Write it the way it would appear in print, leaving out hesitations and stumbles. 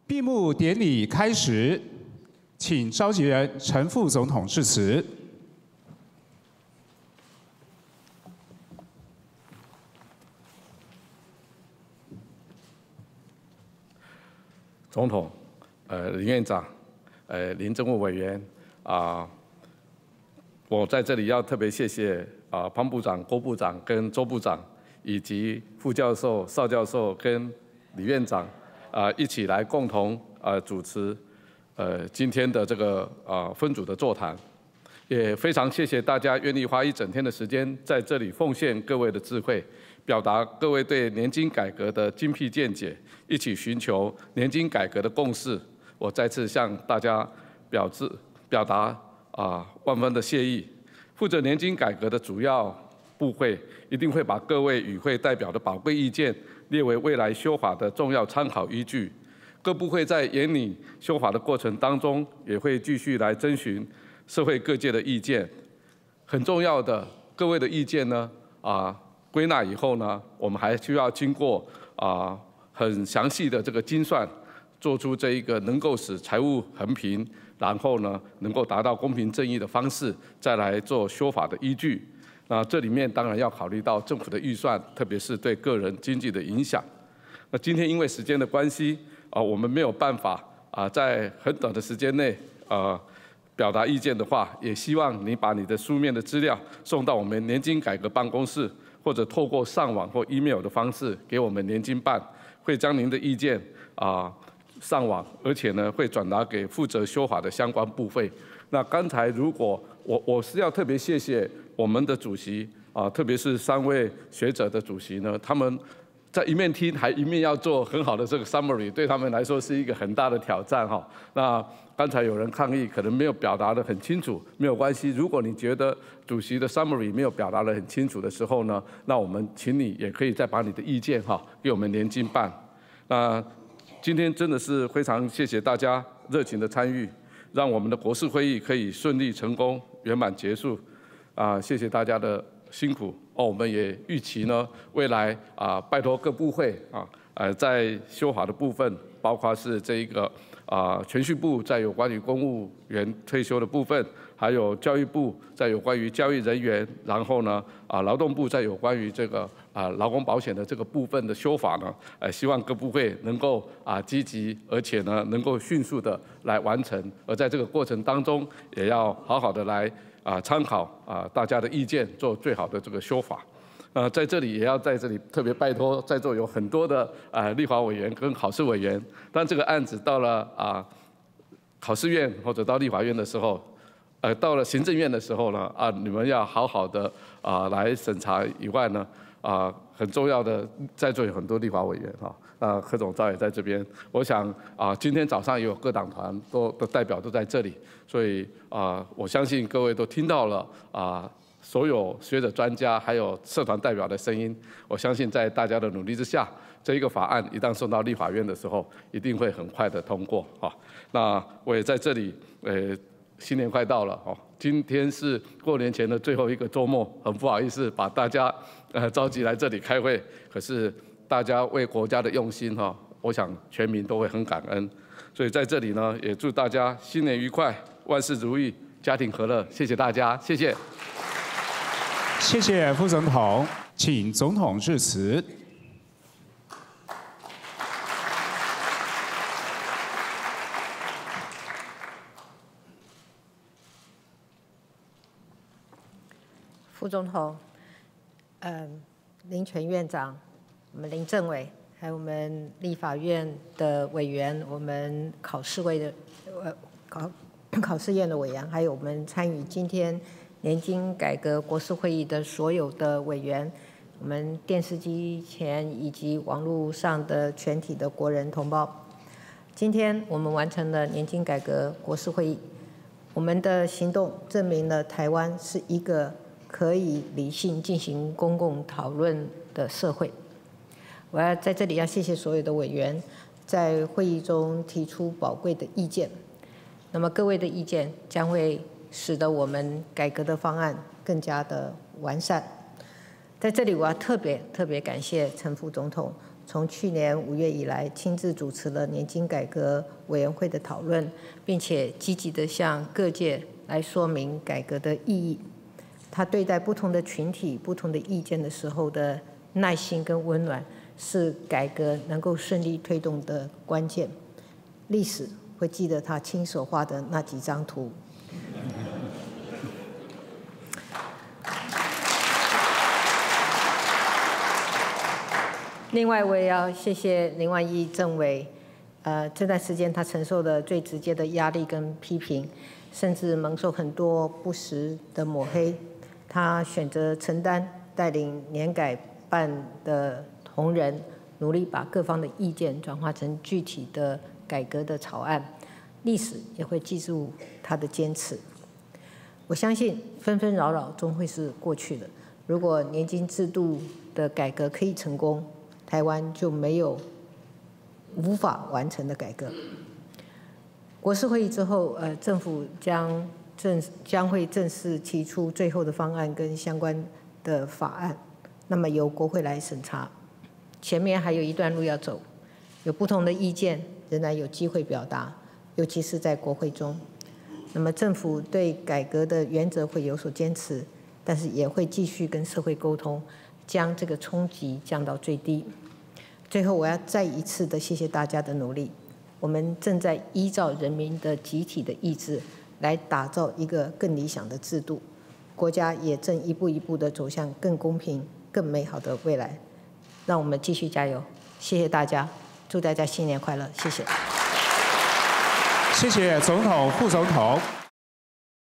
闭幕典礼开始，请召集人陈副总统致辞。总统，林院长，林政务委员我在这里要特别谢谢潘部长、郭部长跟周部长，以及副教授、邵教授跟李院长一起来共同主持今天的这个分组的座谈，也非常谢谢大家愿意花一整天的时间在这里奉献各位的智慧，表达各位对年金改革的精辟见解，一起寻求年金改革的共识。我再次向大家表达万分的谢意。负责年金改革的主要部会一定会把各位与会代表的宝贵意见列为未来修法的重要参考依据。各部会在研拟修法的过程当中，也会继续来征询社会各界的意见。很重要的，各位的意见呢，归纳以后呢，我们还需要经过很详细的这个精算，做出这一个能够使财务衡平，然后呢能够达到公平正义的方式，再来做修法的依据。那这里面当然要考虑到政府的预算，特别是对个人经济的影响。那今天因为时间的关系，我们没有办法在很短的时间内表达意见的话，也希望你把你的书面的资料送到我们年金改革办公室，或者透过上网或 email 的方式给我们年金办，会将您的意见上网，而且呢会转达给负责修法的相关部会。那刚才如果我是要特别谢谢我们的主席特别是3位学者的主席呢，他们在一面听还一面要做很好的这个 summary， 对他们来说是一个很大的挑战哈。那刚才有人抗议可能没有表达得很清楚，没有关系。如果你觉得主席的 summary 没有表达得很清楚的时候呢，那我们请你也可以再把你的意见给我们年金办。那今天真的是非常谢谢大家热情的参与，让我们的国事会议可以顺利成功圆满结束。谢谢大家的辛苦。我们也预期呢，未来拜托各部会在修法的部分，包括是这一个铨叙部在有关于公务员退休的部分，还有教育部在有关于教育人员，然后呢劳动部在有关于这个劳工保险的这个部分的修法呢，希望各部会能够积极，而且呢能够迅速的来完成，而在这个过程当中，也要好好的来参考大家的意见，做最好的这个修法。在这里也要在这里特别拜托在座有很多的立法委员跟考试委员，当这个案子到了考试院或者到立法院的时候，到了行政院的时候呢，你们要好好的来审查以外呢，很重要的在座有很多立法委员柯总召也在这边。我想今天早上也有各党团的代表都在这里，所以我相信各位都听到了所有学者专家还有社团代表的声音。我相信在大家的努力之下，这一个法案一旦送到立法院的时候，一定会很快的通过那我也在这里新年快到了今天是过年前的最后一个周末，很不好意思把大家召集来这里开会，可是大家为国家的用心我想全民都会很感恩。所以在这里呢，也祝大家新年愉快，万事如意，家庭和乐。谢谢大家，谢谢。谢谢副总统，请总统致辞。副总统，林全院长，我们林政委，还有我们立法院的委员，我们考试院的委员，还有我们参与今天年金改革国事会议的所有的委员，我们电视机前以及网络上的全体的国人同胞，今天我们完成了年金改革国事会议，我们的行动证明了台湾是一个可以理性进行公共讨论的社会。我要在这里要谢谢所有的委员在会议中提出宝贵的意见，那么各位的意见将会使得我们改革的方案更加的完善。在这里，我要特别感谢陈副总统，从去年5月以来，亲自主持了年金改革委员会的讨论，并且积极地向各界来说明改革的意义。他对待不同的群体、不同的意见的时候的耐心跟温暖，是改革能够顺利推动的关键。历史会记得他亲手画的那几张图。另外，我也要谢谢林万亿政委，这段时间他承受了最直接的压力跟批评，甚至蒙受很多不实的抹黑。他选择承担，带领年改办的同仁，努力把各方的意见转化成具体的改革的草案。历史也会记住他的坚持。我相信纷纷扰扰终会是过去的。如果年金制度的改革可以成功，台湾就没有无法完成的改革。国是会议之后，政府将会正式提出最后的方案跟相关的法案，那么由国会来审查。前面还有一段路要走，有不同的意见仍然有机会表达，尤其是在国会中。那么政府对改革的原则会有所坚持，但是也会继续跟社会沟通，将这个冲击降到最低。最后，我要再一次的谢谢大家的努力。我们正在依照人民的集体的意志来打造一个更理想的制度，国家也正一步一步的走向更公平、更美好的未来。让我们继续加油！谢谢大家，祝大家新年快乐！谢谢。谢谢总统、副总统。